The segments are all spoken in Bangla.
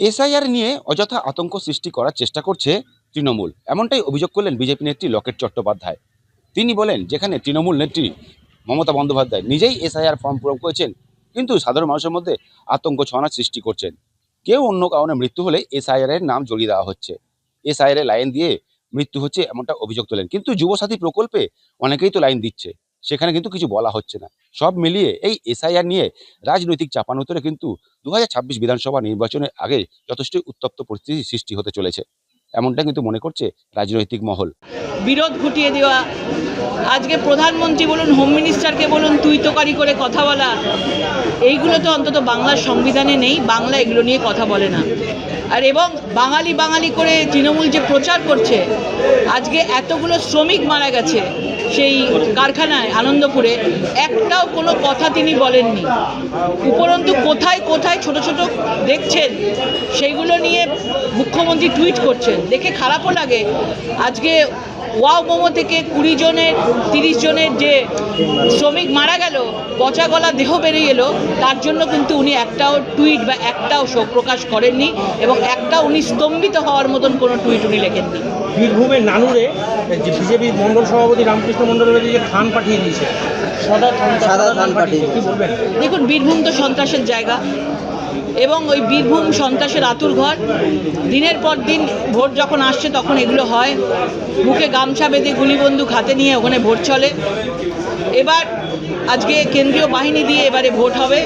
এসআইআর নিয়ে অযথা আতঙ্ক সৃষ্টি করার চেষ্টা করছে তৃণমূল, এমনটাই অভিযোগ করলেন বিজেপি নেত্রী লকেট চট্টোপাধ্যায়। তিনি বলেন, যেখানে তৃণমূল নেত্রী মমতা বন্দ্যোপাধ্যায় নিজেই এসআইআর ফর্ম পূরণ করেছেন, কিন্তু সাধারণ মানুষের মধ্যে আতঙ্ক ছড়ানোর সৃষ্টি করছেন। কেউ অন্য কারণে মৃত্যু হলে এসআইআর এর নাম জড়িয়ে দেওয়া হচ্ছে, এসআইআর এর লাইন দিয়ে মৃত্যু হচ্ছে, এমনটা অভিযোগ তোলেন। কিন্তু যুবসাথী প্রকল্পে অনেকেই তো লাইন দিচ্ছে, সেখানে কিন্তু কিছু বলা হচ্ছে না। সব মিলিয়ে এই এসআইআর নিয়ে রাজনৈতিক চাপানোতরে কিন্তু 2026 বিধানসভা নির্বাচনের আগে যথেষ্ট উত্তপ্ত পরিস্থিতি সৃষ্টি হতে চলেছে, এমনটা কিন্তু মনে করছে রাজনৈতিক মহল। বিরোধ ঘটিয়ে দেওয়া, আজকে প্রধানমন্ত্রী বলুন, হোম মিনিস্টারকে বলুন, তুই তোকারি করে কথা বলা, এইগুলো তো অন্তত বাংলার সংবিধানে নেই। বাংলা এগুলো নিয়ে কথা বলে না। আর এবং বাঙালি বাঙালি করে তৃণমূল যে প্রচার করছে, আজকে এতগুলো শ্রমিক মারা গেছে সেই কারখানায় আনন্দপুরে, একটাও কোনো কথা তিনি বলেননি। উপরন্তু কোথায় কোথায় ছোট ছোট দেখছেন, সেইগুলো নিয়ে মুখ্যমন্ত্রী টুইট করছেন, দেখে খারাপও লাগে। আজকে ওয়াও মোমো থেকে 20 জনের 30 জনের যে শ্রমিক মারা গেল, পচা গলা দেহ বেরিয়ে এলো, তার জন্য কিন্তু উনি একটাও টুইট বা একটাও শোক প্রকাশ করেননি, এবং একটাও উনি স্তম্ভিত হওয়ার মতন কোনো টুইট উনি লেখেননি। বীরভূমের নানুরে যে বিজেপি মণ্ডল সভাপতি রামকৃষ্ণ মণ্ডলের যে থান পাঠিয়ে দিয়েছে, সাদা থান পাঠিয়ে, কি বলবেন? দেখুন, বীরভূম তো সন্ত্রাসের জায়গা, এবং ওই বীরভূম সন্ত্রাসের আতুরঘর। দিনের পর দিন ভোট যখন আসছে তখন এগুলো হয়। মুখে গামছা বেঁধে গুলিবন্দুক হাতে নিয়ে ওখানে ভোট চলে। এবার আজকে কেন্দ্রীয় বাহিনী দিয়ে এবারে ভোট হবে,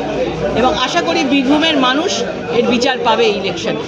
এবং আশা করি বীরভূমের মানুষ এর বিচার পাবে এই ইলেকশনে।